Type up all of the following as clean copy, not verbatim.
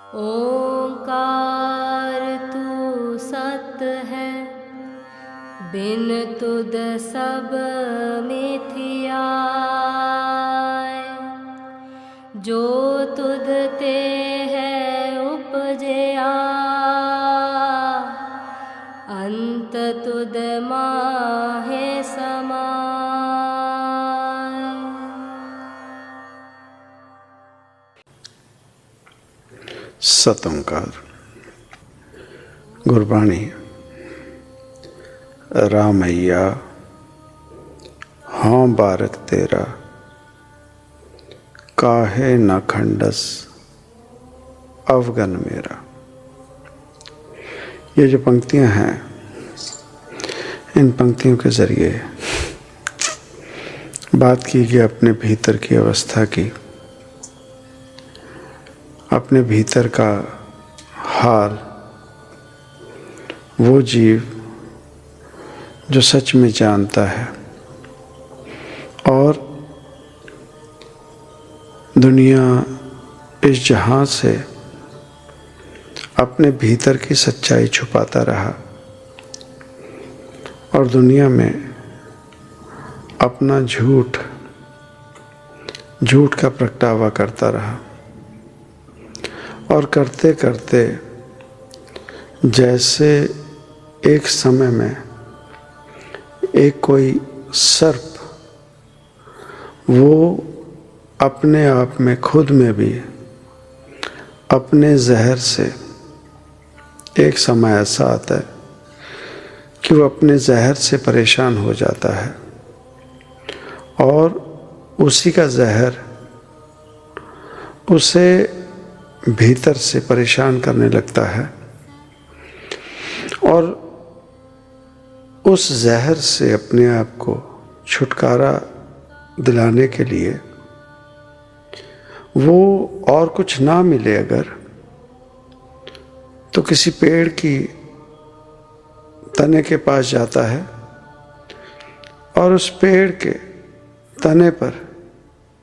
ओंकार तू सत है, बिन तुद सब मिथियाय। जो तुद ते है उपजया, अंत तुद माहे समाय। सत ओंकार। गुरबाणी। रामैया हाँ बारक तेरा, काहे न खंडस अवगन मेरा। ये जो पंक्तियां हैं, इन पंक्तियों के जरिए बात की गई अपने भीतर की अवस्था की, अपने भीतर का हाल। वो जीव जो सच में जानता है और दुनिया इस जहां से अपने भीतर की सच्चाई छुपाता रहा और दुनिया में अपना झूठ का प्रगटावा करता रहा। और करते करते जैसे एक समय में एक कोई सर्प, वो अपने आप में खुद में भी अपने जहर से, एक समय ऐसा आता है कि वो अपने जहर से परेशान हो जाता है और उसी का जहर उसे भीतर से परेशान करने लगता है। और उस जहर से अपने आप को छुटकारा दिलाने के लिए वो और कुछ ना मिले अगर, तो किसी पेड़ की तने के पास जाता है और उस पेड़ के तने पर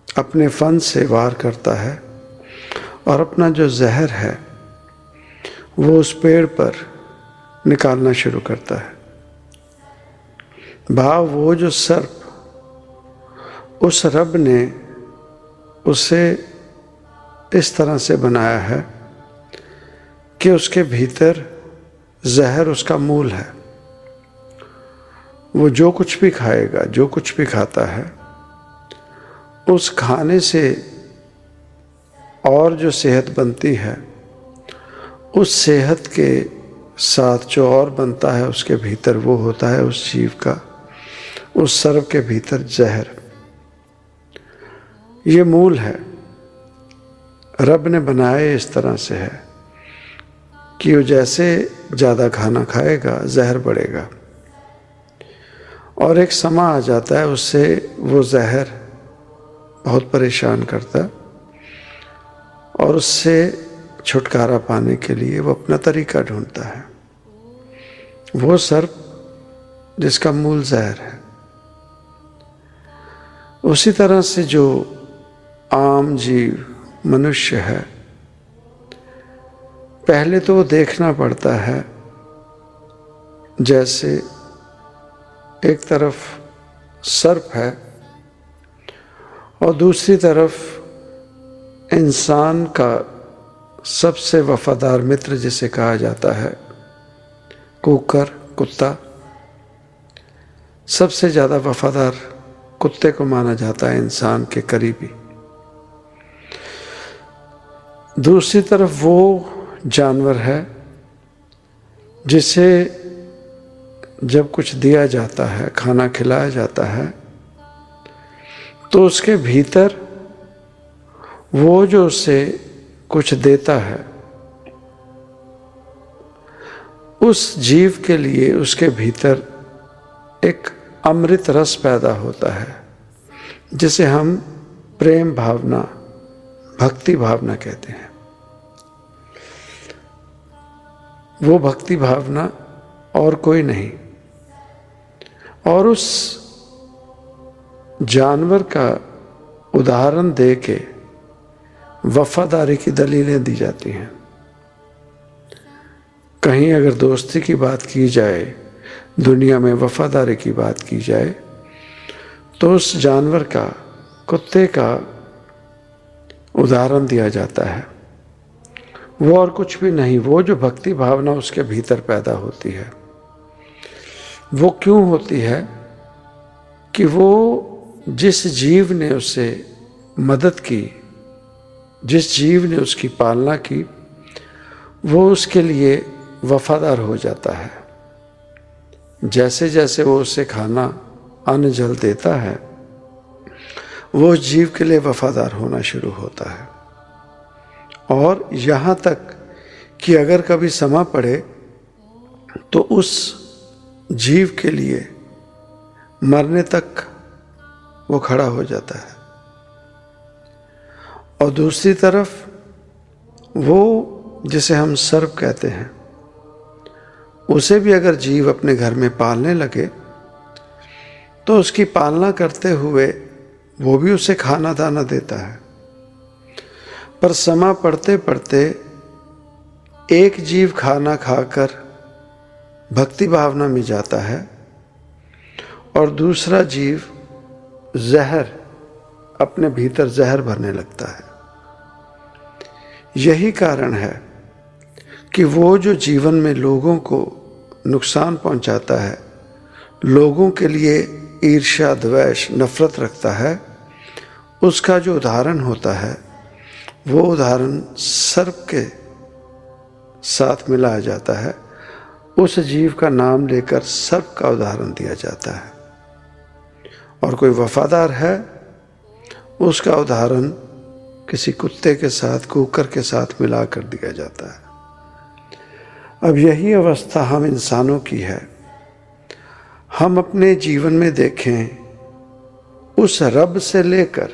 अपने फन से वार करता है और अपना जो जहर है वो उस पेड़ पर निकालना शुरू करता है। भाव वो जो सर्प, उस रब ने उसे इस तरह से बनाया है कि उसके भीतर जहर उसका मूल है। वो जो कुछ भी खाएगा, जो कुछ भी खाता है, उस खाने से और जो सेहत बनती है, उस सेहत के साथ जो और बनता है उसके भीतर, वो होता है उस जीव का, उस सर्प के भीतर जहर। ये मूल है। रब ने बनाए इस तरह से है कि वो जैसे ज़्यादा खाना खाएगा जहर बढ़ेगा और एक समा आ जाता है उससे वो जहर बहुत परेशान करता है और उससे छुटकारा पाने के लिए वो अपना तरीका ढूंढता है। वो सर्प जिसका मूल जहर है। उसी तरह से जो आम जीव मनुष्य है, पहले तो वो देखना पड़ता है, जैसे एक तरफ सर्प है और दूसरी तरफ इंसान का सबसे वफादार मित्र जिसे कहा जाता है, कुकर, कुत्ता। सबसे ज़्यादा वफादार कुत्ते को माना जाता है इंसान के करीबी। दूसरी तरफ वो जानवर है जिसे जब कुछ दिया जाता है, खाना खिलाया जाता है, तो उसके भीतर वो जो उसे कुछ देता है, उस जीव के लिए उसके भीतर एक अमृत रस पैदा होता है, जिसे हम प्रेम भावना, भक्ति भावना कहते हैं। वो भक्ति भावना और कोई नहीं। और उस जानवर का उदाहरण दे के वफादारी की दलीलें दी जाती हैं। कहीं अगर दोस्ती की बात की जाए, दुनिया में वफादारी की बात की जाए, तो उस जानवर का, कुत्ते का उदाहरण दिया जाता है। वो और कुछ भी नहीं, वो जो भक्ति भावना उसके भीतर पैदा होती है, वो क्यों होती है कि वो जिस जीव ने उसे मदद की, जिस जीव ने उसकी पालना की, वो उसके लिए वफादार हो जाता है। जैसे जैसे वो उसे खाना, अन्न, जल देता है, वो उस जीव के लिए वफादार होना शुरू होता है। और यहाँ तक कि अगर कभी समा पड़े तो उस जीव के लिए मरने तक वो खड़ा हो जाता है। और दूसरी तरफ वो जिसे हम सर्प कहते हैं, उसे भी अगर जीव अपने घर में पालने लगे तो उसकी पालना करते हुए वो भी उसे खाना दाना देता है। पर समा पड़ते पड़ते एक जीव खाना खाकर भक्ति भावना में जाता है और दूसरा जीव जहर, अपने भीतर जहर भरने लगता है। यही कारण है कि वो जो जीवन में लोगों को नुकसान पहुंचाता है, लोगों के लिए ईर्ष्या, द्वेष, नफरत रखता है, उसका जो उदाहरण होता है वो उदाहरण सर्प के साथ मिलाया जाता है। उस जीव का नाम लेकर सर्प का उदाहरण दिया जाता है। और कोई वफादार है, उसका उदाहरण किसी कुत्ते के साथ, कुकर के साथ मिलाकर दिया जाता है। अब यही अवस्था हम इंसानों की है। हम अपने जीवन में देखें, उस रब से लेकर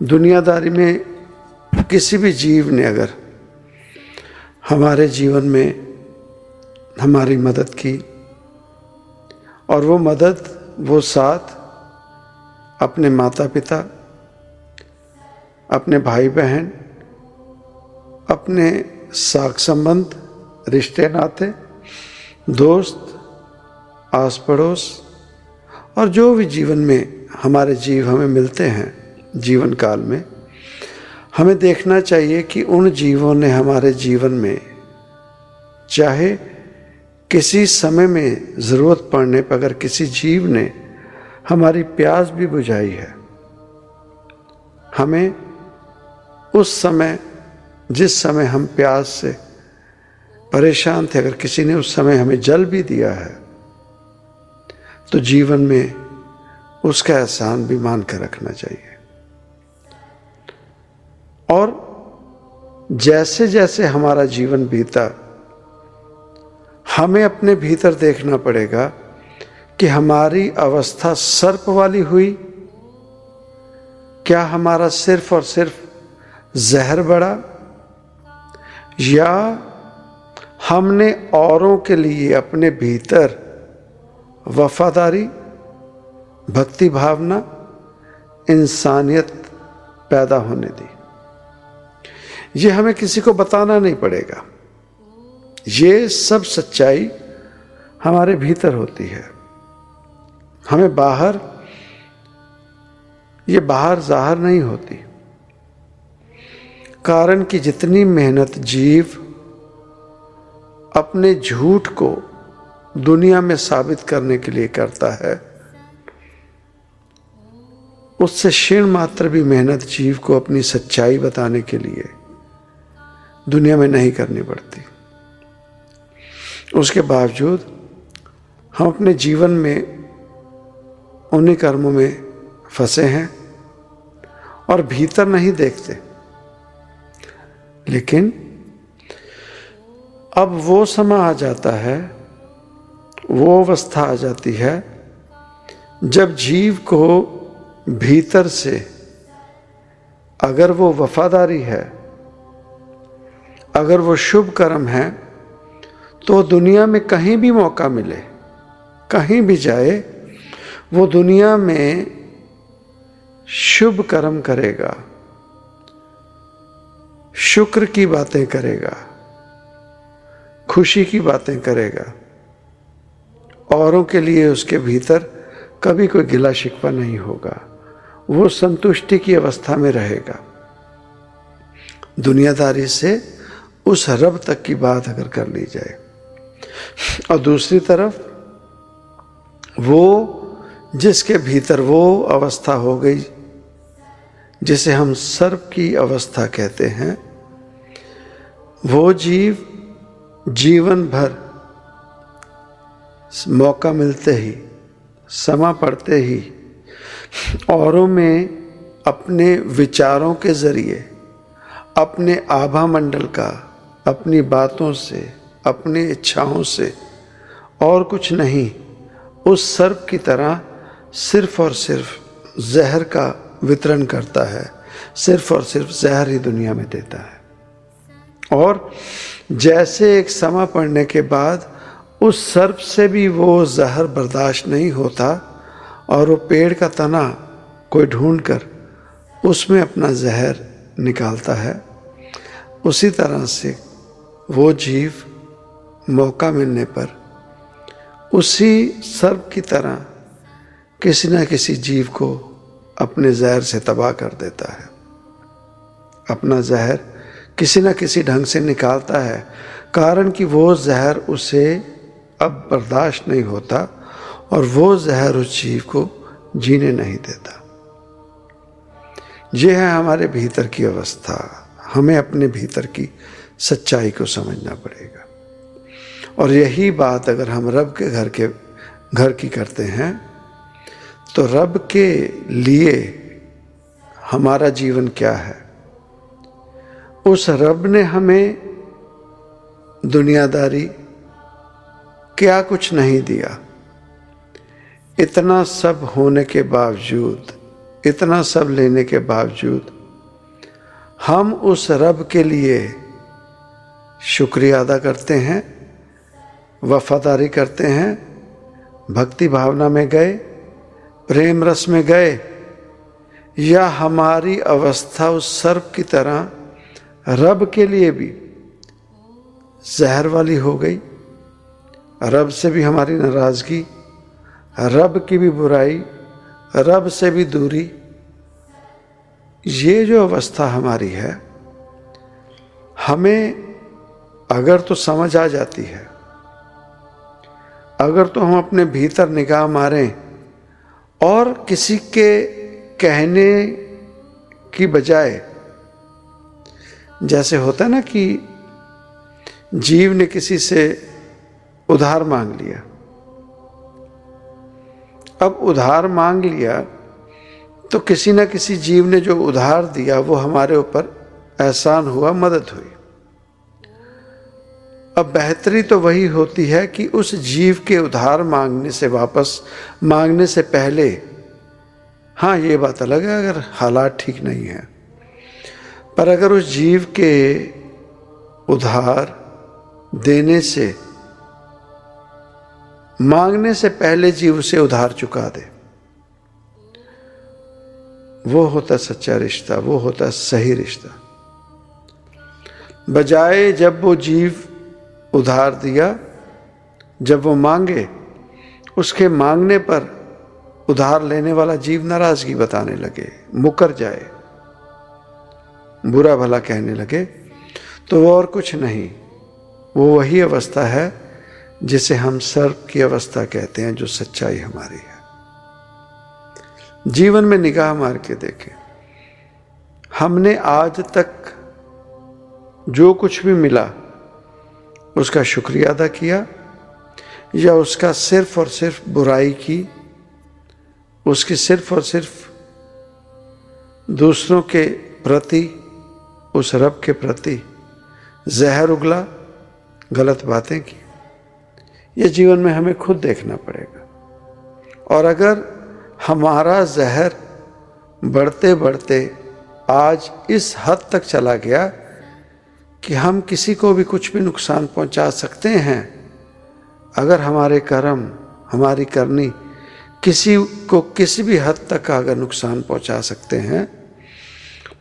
दुनियादारी में किसी भी जीव ने अगर हमारे जीवन में हमारी मदद की, और वो मदद, वो साथ अपने माता पिता, अपने भाई बहन, अपने साक संबंध, रिश्ते नाते, दोस्त, आस पड़ोस, और जो भी जीवन में हमारे जीव हमें मिलते हैं जीवन काल में, हमें देखना चाहिए कि उन जीवों ने हमारे जीवन में, चाहे किसी समय में ज़रूरत पड़ने पर अगर किसी जीव ने हमारी प्यास भी बुझाई है, हमें उस समय, जिस समय हम प्यास से परेशान थे, अगर किसी ने उस समय हमें जल भी दिया है, तो जीवन में उसका एहसान भी मान कर रखना चाहिए। और जैसे जैसे हमारा जीवन बीता, हमें अपने भीतर देखना पड़ेगा कि हमारी अवस्था सर्प वाली हुई, क्या हमारा सिर्फ और सिर्फ जहर बढ़ा, या हमने औरों के लिए अपने भीतर वफादारी, भक्ति भावना, इंसानियत पैदा होने दी। ये हमें किसी को बताना नहीं पड़ेगा, ये सब सच्चाई हमारे भीतर होती है। हमें बाहर, ये बाहर जाहिर नहीं होती। कारण कि जितनी मेहनत जीव अपने झूठ को दुनिया में साबित करने के लिए करता है, उससे क्षीण मात्र भी मेहनत जीव को अपनी सच्चाई बताने के लिए दुनिया में नहीं करनी पड़ती। उसके बावजूद हम अपने जीवन में उन्हीं कर्मों में फंसे हैं और भीतर नहीं देखते। लेकिन अब वो समय आ जाता है, वो अवस्था आ जाती है जब जीव को भीतर से अगर वो वफादारी है, अगर वो शुभ कर्म है, तो दुनिया में कहीं भी मौका मिले, कहीं भी जाए, वो दुनिया में शुभ कर्म करेगा, शुक्र की बातें करेगा, खुशी की बातें करेगा, औरों के लिए उसके भीतर कभी कोई गिला शिकवा नहीं होगा, वो संतुष्टि की अवस्था में रहेगा। दुनियादारी से उस रब तक की बात अगर कर ली जाए, और दूसरी तरफ वो जिसके भीतर वो अवस्था हो गई जिसे हम सर्प की अवस्था कहते हैं, वो जीव जीवन भर मौका मिलते ही, समय पड़ते ही औरों में अपने विचारों के जरिए, अपने आभा मंडल का, अपनी बातों से, अपनी इच्छाओं से और कुछ नहीं, उस सर्प की तरह सिर्फ और सिर्फ जहर का वितरण करता है, सिर्फ और सिर्फ जहर ही दुनिया में देता है। और जैसे एक समय पड़ने के बाद उस सर्प से भी वो जहर बर्दाश्त नहीं होता और वो पेड़ का तना कोई ढूंढकर उसमें अपना जहर निकालता है, उसी तरह से वो जीव मौका मिलने पर उसी सर्प की तरह किसी न किसी जीव को अपने जहर से तबाह कर देता है, अपना जहर किसी न किसी ढंग से निकालता है, कारण कि वो जहर उसे अब बर्दाश्त नहीं होता और वो जहर उस जीव को जीने नहीं देता। ये है हमारे भीतर की अवस्था। हमें अपने भीतर की सच्चाई को समझना पड़ेगा। और यही बात अगर हम रब के घर की करते हैं तो रब के लिए हमारा जीवन क्या है। उस रब ने हमें दुनियादारी क्या कुछ नहीं दिया। इतना सब होने के बावजूद, इतना सब लेने के बावजूद हम उस रब के लिए शुक्रिया अदा करते हैं, वफादारी करते हैं, भक्ति भावना में गए, प्रेम रस में गए, या हमारी अवस्था उस सर्प की तरह रब के लिए भी जहर वाली हो गई। रब से भी हमारी नाराजगी, रब की भी बुराई, रब से भी दूरी, ये जो अवस्था हमारी है, हमें अगर तो समझ आ जाती है, अगर तो हम अपने भीतर निगाह मारें और किसी के कहने की बजाय, जैसे होता है ना कि जीव ने किसी से उधार मांग लिया, अब उधार मांग लिया तो किसी न किसी जीव ने जो उधार दिया वो हमारे ऊपर एहसान हुआ, मदद हुई। अब बेहतरी तो वही होती है कि उस जीव के उधार मांगने से, वापस मांगने से पहले, हाँ ये बात अलग है अगर हालात ठीक नहीं है, पर अगर उस जीव के उधार देने से, मांगने से पहले जीव उसे उधार चुका दे, वो होता सच्चा रिश्ता, वो होता सही रिश्ता। बजाय जब वो जीव उधार दिया, जब वो मांगे, उसके मांगने पर उधार लेने वाला जीव नाराजगी बताने लगे, मुकर जाए, बुरा भला कहने लगे, तो वो और कुछ नहीं, वो वही अवस्था है जिसे हम सर्प की अवस्था कहते हैं, जो सच्चाई हमारी है। जीवन में निगाह मार के देखें, हमने आज तक जो कुछ भी मिला उसका शुक्रिया अदा किया, या उसका सिर्फ और सिर्फ बुराई की, उसकी सिर्फ और सिर्फ दूसरों के प्रति, उस रब के प्रति जहर उगला, गलत बातें की। ये जीवन में हमें खुद देखना पड़ेगा। और अगर हमारा जहर बढ़ते बढ़ते आज इस हद तक चला गया कि हम किसी को भी कुछ भी नुकसान पहुंचा सकते हैं, अगर हमारे कर्म, हमारी करनी किसी को किसी भी हद तक अगर नुकसान पहुंचा सकते हैं,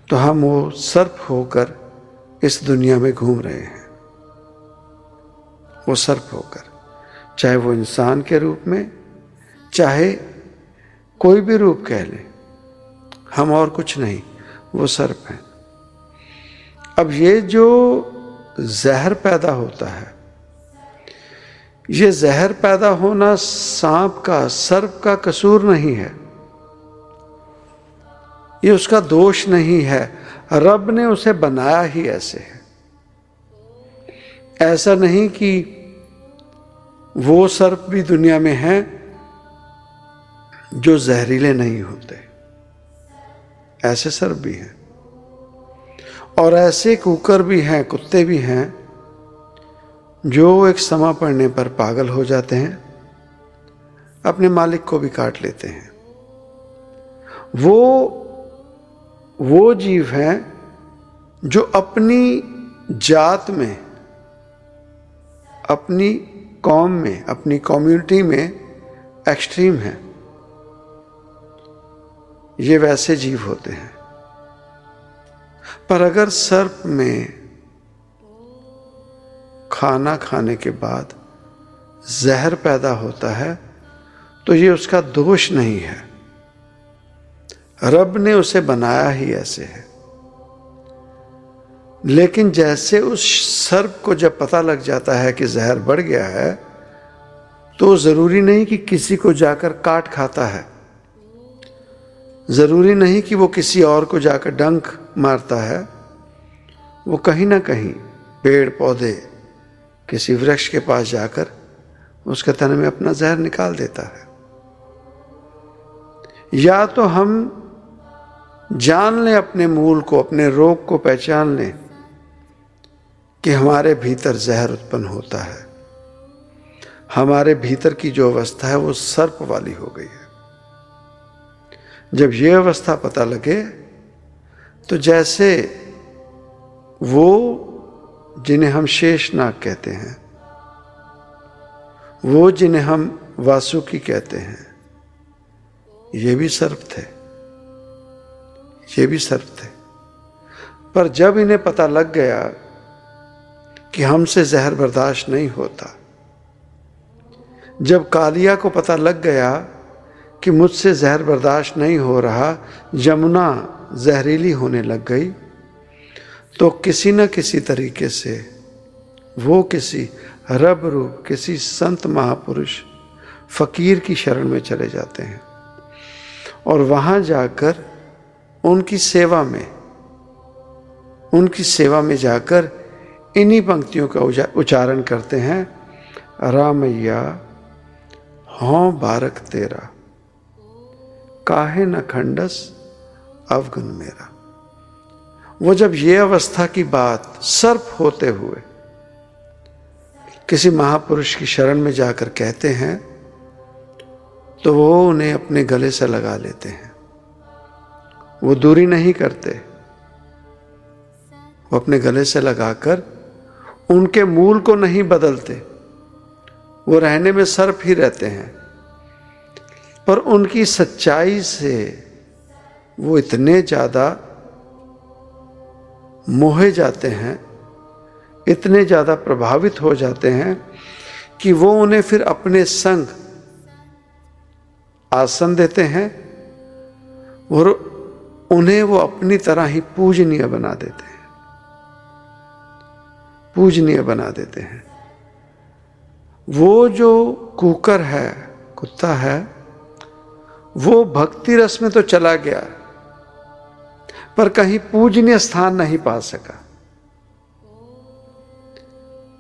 तो हम वो सर्प होकर इस दुनिया में घूम रहे हैं। वो सर्प होकर, चाहे वो इंसान के रूप में, चाहे कोई भी रूप कह लें, हम और कुछ नहीं, वो सर्प हैं। अब ये जो जहर पैदा होता है, ये जहर पैदा होना सांप का, सर्प का कसूर नहीं है, ये उसका दोष नहीं है। रब ने उसे बनाया ही ऐसे है। ऐसा नहीं कि वो सर्प भी दुनिया में हैं जो जहरीले नहीं होते, ऐसे सर्प भी हैं, और ऐसे कुकर भी हैं, कुत्ते भी हैं जो एक समय पड़ने पर पागल हो जाते हैं, अपने मालिक को भी काट लेते हैं। वो जीव हैं जो अपनी जात में, अपनी कौम में, अपनी कम्युनिटी में एक्सट्रीम हैं। ये वैसे जीव होते हैं। पर अगर सर्प में खाना खाने के बाद जहर पैदा होता है तो ये उसका दोष नहीं है, रब ने उसे बनाया ही ऐसे है। लेकिन जैसे उस सर्प को जब पता लग जाता है कि जहर बढ़ गया है, तो जरूरी नहीं कि किसी को जाकर काट खाता है, जरूरी नहीं कि वो किसी और को जाकर डंक मारता है। वो कहीं ना कहीं पेड़ पौधे, किसी वृक्ष के पास जाकर उसके तने में अपना जहर निकाल देता है। या तो हम जान लें अपने मूल को, अपने रोग को पहचान लें कि हमारे भीतर जहर उत्पन्न होता है, हमारे भीतर की जो अवस्था है वो सर्प वाली हो गई है। जब ये अवस्था पता लगे तो जैसे वो जिन्हें हम शेषनाग कहते हैं, वो जिन्हें हम वासुकी कहते हैं, ये भी सर्प थे, ये भी सर्प थे। पर जब इन्हें पता लग गया कि हमसे जहर बर्दाश्त नहीं होता, जब कालिया को पता लग गया कि मुझसे जहर बर्दाश्त नहीं हो रहा, यमुना जहरीली होने लग गई, तो किसी न किसी तरीके से वो किसी रब रूप, किसी संत महापुरुष फकीर की शरण में चले जाते हैं और वहाँ जाकर उनकी सेवा में जाकर इन्हीं पंक्तियों का उच्चारण करते हैं, रामैया हों बारक तेरा, काहे न खंडस अवगुण मेरा। वो जब ये अवस्था की बात सर्प होते हुए किसी महापुरुष की शरण में जाकर कहते हैं, तो वो उन्हें अपने गले से लगा लेते हैं। वो दूरी नहीं करते, वो अपने गले से लगाकर उनके मूल को नहीं बदलते, वो रहने में सर्प ही रहते हैं, पर उनकी सच्चाई से वो इतने ज़्यादा मोहे जाते हैं, इतने ज़्यादा प्रभावित हो जाते हैं कि वो उन्हें फिर अपने संग आसन देते हैं और उन्हें वो अपनी तरह ही पूजनीय बना देते हैं, पूजनीय बना देते हैं। वो जो कुकर है, कुत्ता है, वो भक्ति रस में तो चला गया पर कहीं पूजनीय स्थान नहीं पा सका,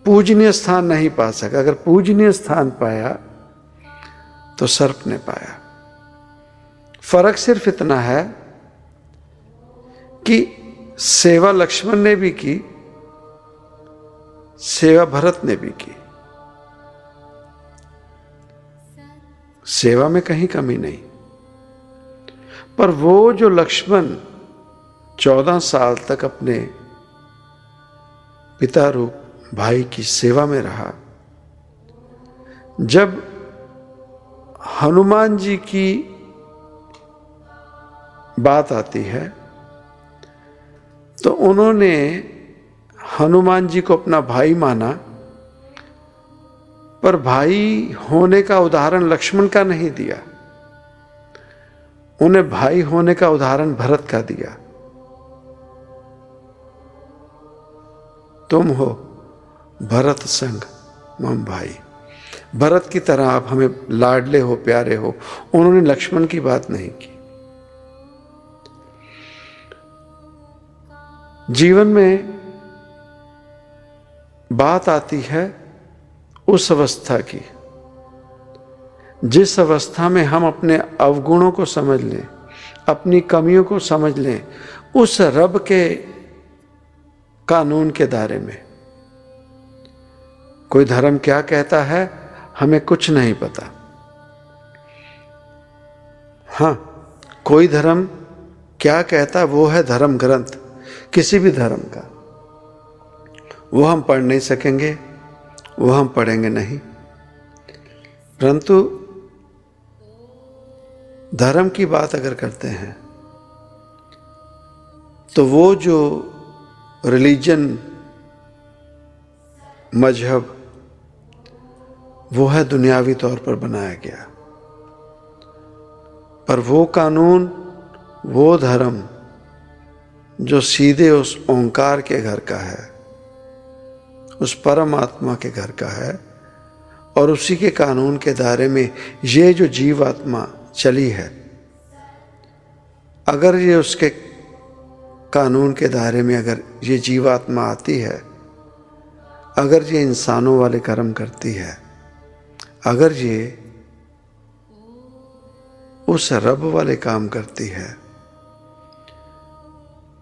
पूजनीय स्थान नहीं पा सका। अगर पूजनीय स्थान पाया तो सर्प ने पाया। फर्क सिर्फ इतना है कि सेवा लक्ष्मण ने भी की, सेवा भरत ने भी की, सेवा में कहीं कमी नहीं। पर वो जो लक्ष्मण 14 साल तक अपने पिता रूप भाई की सेवा में रहा, जब हनुमान जी की बात आती है तो उन्होंने हनुमान जी को अपना भाई माना पर भाई होने का उदाहरण लक्ष्मण का नहीं दिया, उन्हें भाई होने का उदाहरण भरत का दिया। तुम हो भरत संग मम भाई, भरत की तरह आप हमें लाडले हो, प्यारे हो। उन्होंने लक्ष्मण की बात नहीं की। जीवन में बात आती है उस अवस्था की जिस अवस्था में हम अपने अवगुणों को समझ लें, अपनी कमियों को समझ लें, उस रब के कानून के दायरे में। कोई धर्म क्या कहता है हमें कुछ नहीं पता। हाँ, कोई धर्म क्या कहता वो है धर्म ग्रंथ किसी भी धर्म का, वो हम पढ़ नहीं सकेंगे, वो हम पढ़ेंगे नहीं। परंतु धर्म की बात अगर करते हैं तो वो जो रिलीजन, मजहब, वो है दुनियावी तौर पर बनाया गया। पर वो कानून, वो धर्म जो सीधे उस ओंकार के घर का है, उस परमात्मा के घर का है, और उसी के कानून के दायरे में ये जो जीवात्मा चली है, अगर ये उसके कानून के दायरे में अगर ये जीवात्मा आती है, अगर ये इंसानों वाले कर्म करती है, अगर ये उस रब वाले काम करती है,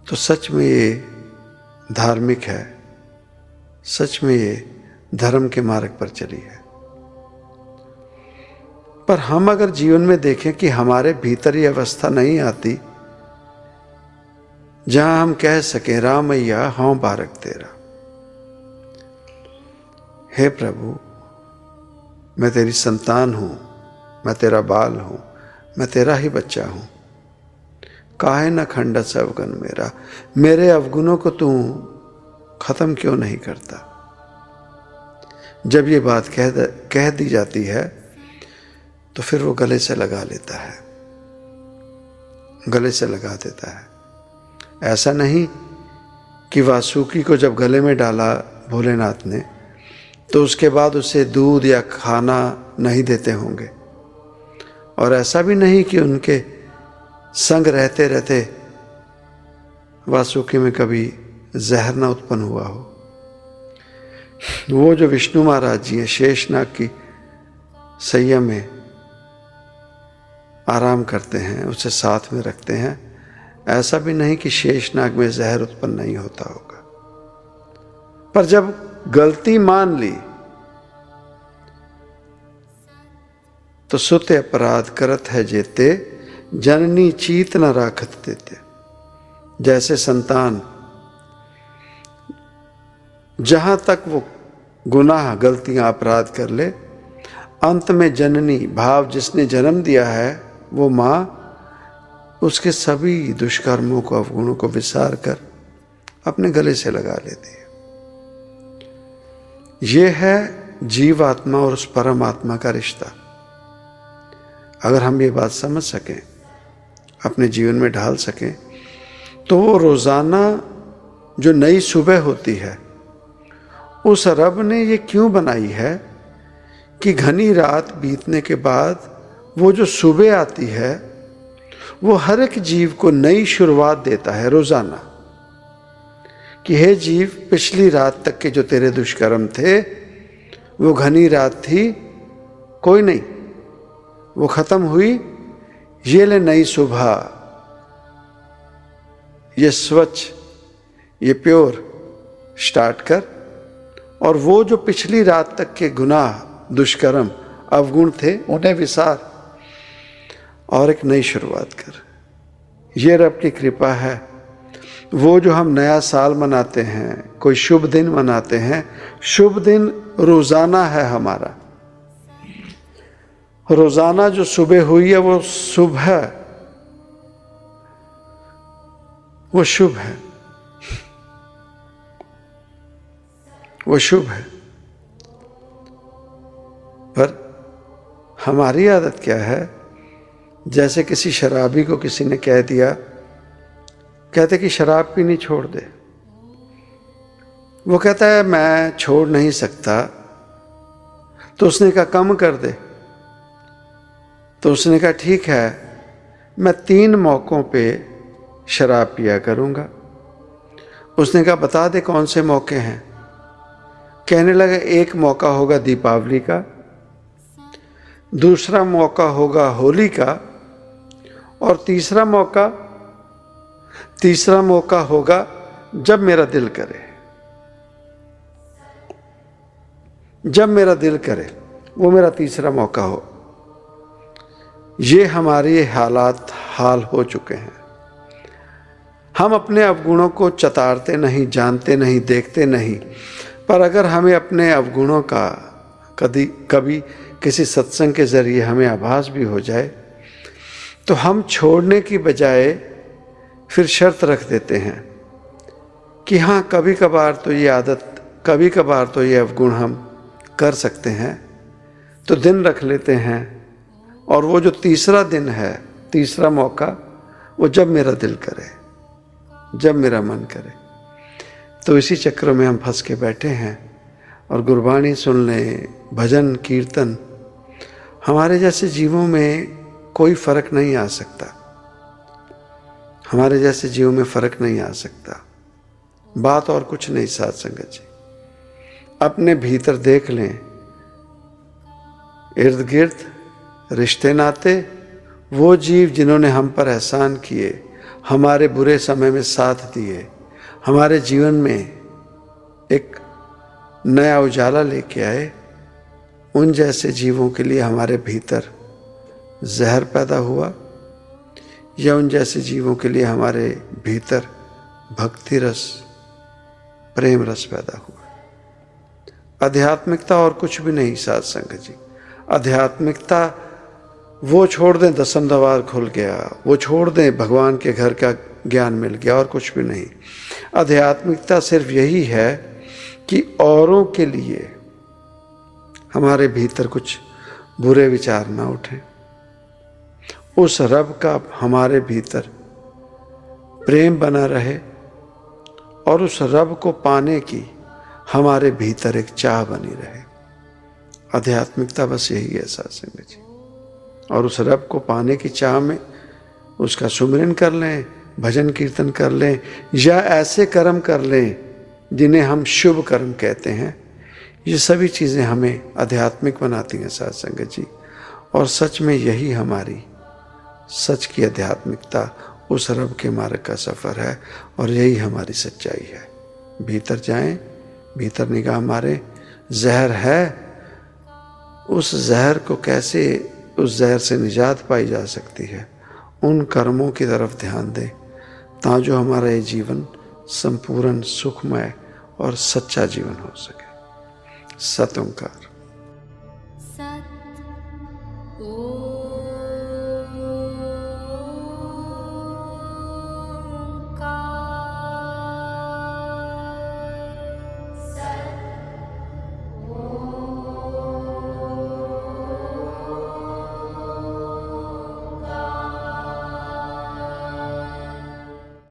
तो सच में ये धार्मिक है, सच में ये धर्म के मार्ग पर चली है। पर हम अगर जीवन में देखें कि हमारे भीतर ये अवस्था नहीं आती जहां हम कह सकें रामैया हाँ बारक तेरा, हे प्रभु मैं तेरी संतान हूं, मैं तेरा बाल हूं, मैं तेरा ही बच्चा हूं, काहे न खंडस अवगुण मेरा, मेरे अवगुणों को तू खत्म क्यों नहीं करता। जब ये बात कह दी जाती है तो फिर वो गले से लगा लेता है, गले से लगा देता है। ऐसा नहीं कि वासुकी को जब गले में डाला भोलेनाथ ने तो उसके बाद उसे दूध या खाना नहीं देते होंगे, और ऐसा भी नहीं कि उनके संग रहते रहते वासुकी में कभी जहर ना उत्पन्न हुआ हो। वो जो विष्णु महाराज जी हैं, शेषनाग की सैया में आराम करते हैं, उसे साथ में रखते हैं, ऐसा भी नहीं कि शेषनाग में जहर उत्पन्न नहीं होता होगा। पर जब गलती मान ली तो सुते अपराध करत है जेते, जननी चीत न राखत देते। जैसे संतान जहां तक वो गुनाह, गलतियां, अपराध कर ले, अंत में जननी भाव जिसने जन्म दिया है वो माँ उसके सभी दुष्कर्मों को, अवगुणों को विसार कर अपने गले से लगा लेती है। ये है जीवात्मा और उस परमात्मा का रिश्ता। अगर हम ये बात समझ सकें, अपने जीवन में ढाल सकें, तो रोजाना जो नई सुबह होती है उस रब ने ये क्यों बनाई है कि घनी रात बीतने के बाद वो जो सुबह आती है वो हर एक जीव को नई शुरुआत देता है रोजाना, कि हे जीव पिछली रात तक के जो तेरे दुष्कर्म थे वो घनी रात थी, कोई नहीं, वो खत्म हुई, ये ले नई सुबह, ये स्वच्छ, ये प्योर स्टार्ट कर, और वो जो पिछली रात तक के गुनाह, दुष्कर्म, अवगुण थे उन्हें विसार और एक नई शुरुआत कर। ये रब की कृपा है। वो जो हम नया साल मनाते हैं, कोई शुभ दिन मनाते हैं, शुभ दिन रोजाना है हमारा। रोजाना जो सुबह हुई है वो शुभ है, वो शुभ है, वो शुभ है। पर हमारी आदत क्या है, जैसे किसी शराबी को किसी ने कह दिया, कहते कि शराब पीनी छोड़ दे, वो कहता है मैं छोड़ नहीं सकता, तो उसने कहा कम कर दे, तो उसने कहा ठीक है मैं 3 मौक़ों पे शराब पिया करूँगा। उसने कहा बता दे कौन से मौके हैं। कहने लगा एक मौका होगा दीपावली का, दूसरा मौका होगा होली का, और तीसरा मौका होगा जब मेरा दिल करे। जब मेरा दिल करे वो मेरा तीसरा मौका हो। ये हमारे हाल हो चुके हैं। हम अपने अवगुणों को चतारते नहीं, जानते नहीं, देखते नहीं, पर अगर हमें अपने अवगुणों का कभी किसी सत्संग के ज़रिए हमें आभास भी हो जाए, तो हम छोड़ने की बजाय फिर शर्त रख देते हैं कि हाँ कभी कभार तो ये आदत, कभी कभार तो ये अवगुण हम कर सकते हैं, तो दिन रख लेते हैं। और वो जो तीसरा दिन है, तीसरा मौका, वो जब मेरा दिल करे, जब मेरा मन करे। तो इसी चक्र में हम फंस के बैठे हैं। और गुरबाणी सुन लें, भजन कीर्तन, हमारे जैसे जीवों में कोई फर्क नहीं आ सकता। हमारे जैसे जीवों में फर्क नहीं आ सकता। बात और कुछ नहीं साध संगत जी, अपने भीतर देख लें, इर्द गिर्द रिश्ते नाते, वो जीव जिन्होंने हम पर एहसान किए, हमारे बुरे समय में साथ दिए, हमारे जीवन में एक नया उजाला लेके आए, उन जैसे जीवों के लिए हमारे भीतर जहर पैदा हुआ, या उन जैसे जीवों के लिए हमारे भीतर भक्ति रस, प्रेम रस पैदा हुआ। आध्यात्मिकता और कुछ भी नहीं साध संगत जी। आध्यात्मिकता वो छोड़ दें दसम द्वार खुल गया, वो छोड़ दें भगवान के घर का ज्ञान मिल गया, और कुछ भी नहीं। आध्यात्मिकता सिर्फ यही है कि औरों के लिए हमारे भीतर कुछ बुरे विचार ना उठें, उस रब का हमारे भीतर प्रेम बना रहे, और उस रब को पाने की हमारे भीतर एक चाह बनी रहे। आध्यात्मिकता बस यही है साध संगत जी। और उस रब को पाने की चाह में उसका सुमिरन कर लें, भजन कीर्तन कर लें, या ऐसे कर्म कर लें जिन्हें हम शुभ कर्म कहते हैं, ये सभी चीज़ें हमें आध्यात्मिक बनाती हैं साध संगत जी। और सच में यही हमारी सच की आध्यात्मिकता, उस रब के मार्ग का सफ़र है, और यही हमारी सच्चाई है। भीतर जाएं, भीतर निगाह मारें, जहर है, उस जहर को कैसे, उस जहर से निजात पाई जा सकती है, उन कर्मों की तरफ ध्यान दें, ताकि हमारा ये जीवन संपूर्ण सुखमय और सच्चा जीवन हो सके। सत ओंकार।